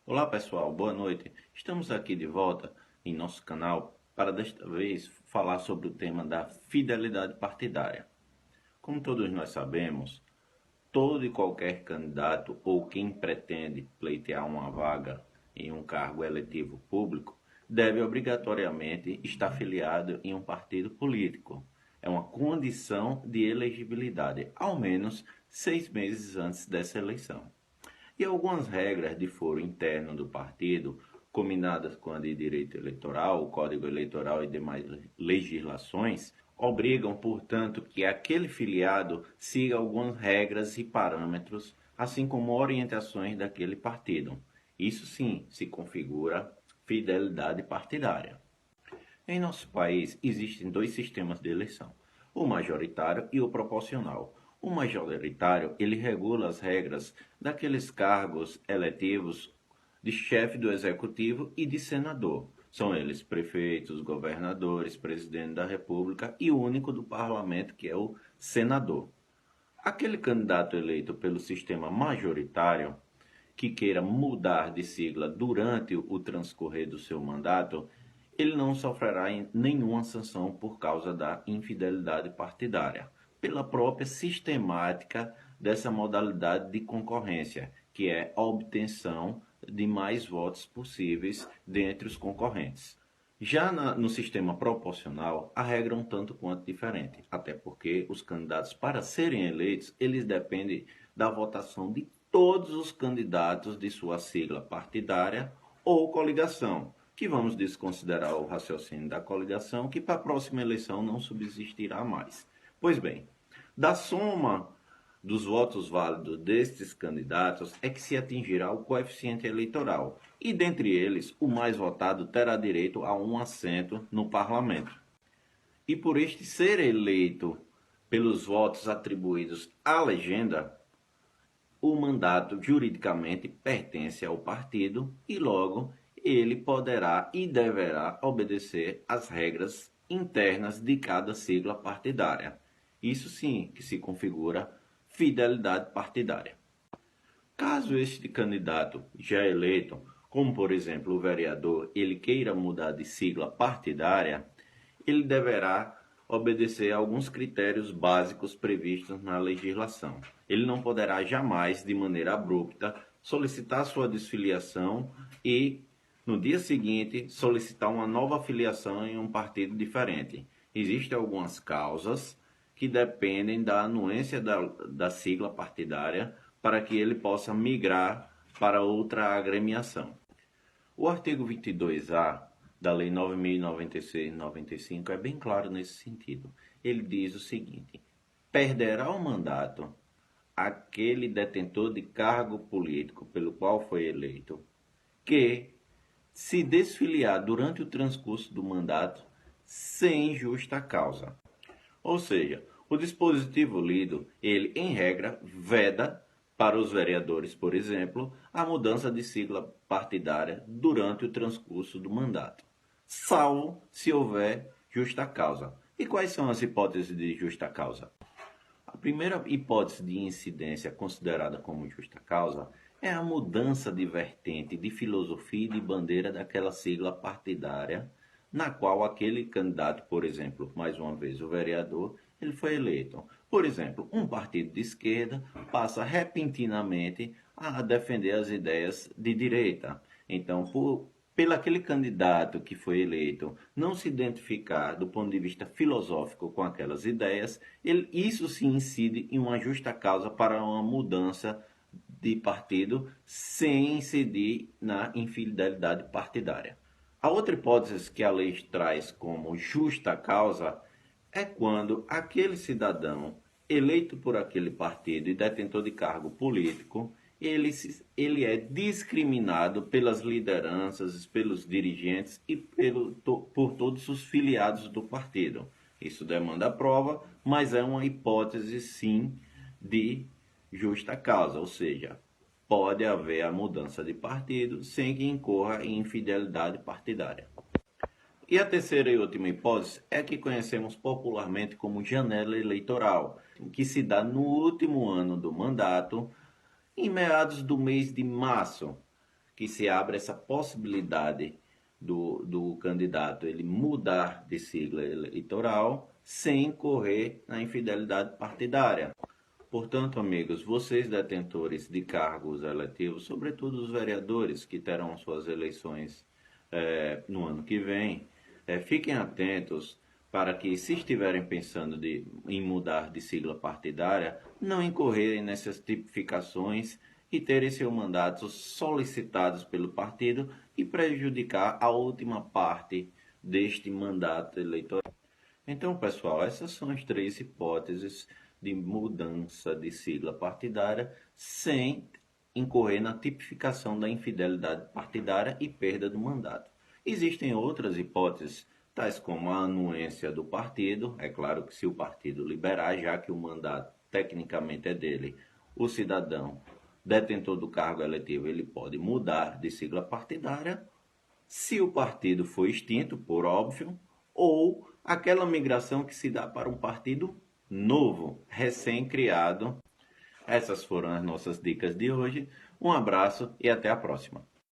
Olá pessoal, boa noite. Estamos aqui de volta em nosso canal para desta vez falar sobre o tema da fidelidade partidária. Como todos nós sabemos, todo e qualquer candidato ou quem pretende pleitear uma vaga em um cargo eletivo público deve obrigatoriamente estar filiado em um partido político. É uma condição de elegibilidade, ao menos 6 meses antes dessa eleição. E algumas regras de foro interno do partido, combinadas com a de direito eleitoral, o Código Eleitoral e demais legislações, obrigam, portanto, que aquele filiado siga algumas regras e parâmetros, assim como orientações daquele partido. Isso sim se configura fidelidade partidária. Em nosso país existem dois sistemas de eleição, o majoritário e o proporcional. O majoritário, ele regula as regras daqueles cargos eletivos de chefe do executivo e de senador. São eles prefeitos, governadores, presidente da república e o único do parlamento que é o senador. Aquele candidato eleito pelo sistema majoritário que queira mudar de sigla durante o transcorrer do seu mandato, ele não sofrerá nenhuma sanção por causa da infidelidade partidária, pela própria sistemática dessa modalidade de concorrência, que é a obtenção de mais votos possíveis dentre os concorrentes. Já no sistema proporcional, a regra é um tanto quanto diferente, até porque os candidatos, para serem eleitos, eles dependem da votação de todos os candidatos de sua sigla partidária ou coligação, que vamos desconsiderar o raciocínio da coligação, que para a próxima eleição não subsistirá mais. Pois bem, da soma dos votos válidos destes candidatos é que se atingirá o coeficiente eleitoral, e dentre eles, o mais votado terá direito a um assento no parlamento. E por este ser eleito pelos votos atribuídos à legenda, o mandato juridicamente pertence ao partido e logo ele poderá e deverá obedecer às regras internas de cada sigla partidária. Isso sim que se configura fidelidade partidária. Caso este candidato já eleito, como por exemplo o vereador, ele queira mudar de sigla partidária, ele deverá obedecer a alguns critérios básicos previstos na legislação. Ele não poderá jamais, de maneira abrupta, solicitar sua desfiliação e, no dia seguinte, solicitar uma nova filiação em um partido diferente. Existem algumas causas que dependem da anuência da sigla partidária para que ele possa migrar para outra agremiação. O artigo 22A da Lei 9.096/95 é bem claro nesse sentido. Ele diz o seguinte: perderá o mandato aquele detentor de cargo político pelo qual foi eleito que se desfiliar durante o transcurso do mandato sem justa causa. Ou seja, o dispositivo lido, ele em regra veda para os vereadores, por exemplo, a mudança de sigla partidária durante o transcurso do mandato, salvo se houver justa causa. E quais são as hipóteses de justa causa? A primeira hipótese de incidência considerada como justa causa é a mudança de vertente, de filosofia e de bandeira daquela sigla partidária na qual aquele candidato, por exemplo, mais uma vez o vereador, ele foi eleito. Por exemplo, um partido de esquerda passa repentinamente a defender as ideias de direita. Então, pelo aquele candidato que foi eleito não se identificar do ponto de vista filosófico com aquelas ideias, isso se incide em uma justa causa para uma mudança de partido sem incidir na infidelidade partidária. A outra hipótese que a lei traz como justa causa é quando aquele cidadão eleito por aquele partido e detentor de cargo político, ele é discriminado pelas lideranças, pelos dirigentes e por todos os filiados do partido. Isso demanda prova, mas é uma hipótese sim de justa causa, ou seja, pode haver a mudança de partido sem que incorra em infidelidade partidária. E a terceira e última hipótese é a que conhecemos popularmente como janela eleitoral, que se dá no último ano do mandato, em meados do mês de março, que se abre essa possibilidade do candidato ele mudar de sigla eleitoral sem incorrer na infidelidade partidária. Portanto, amigos, vocês detentores de cargos eletivos, sobretudo os vereadores que terão suas eleições no ano que vem, fiquem atentos para que, se estiverem pensando em mudar de sigla partidária, não incorrerem nessas tipificações e terem seus mandatos solicitados pelo partido e prejudicar a última parte deste mandato eleitoral. Então, pessoal, essas são as 3 hipóteses de mudança de sigla partidária sem incorrer na tipificação da infidelidade partidária e perda do mandato. Existem outras hipóteses, tais como a anuência do partido. É claro que se o partido liberar, já que o mandato tecnicamente é dele, o cidadão detentor do cargo eletivo ele pode mudar de sigla partidária se o partido for extinto, por óbvio, ou aquela migração que se dá para um partido novo, recém-criado. Essas foram as nossas dicas de hoje. Um abraço e até a próxima.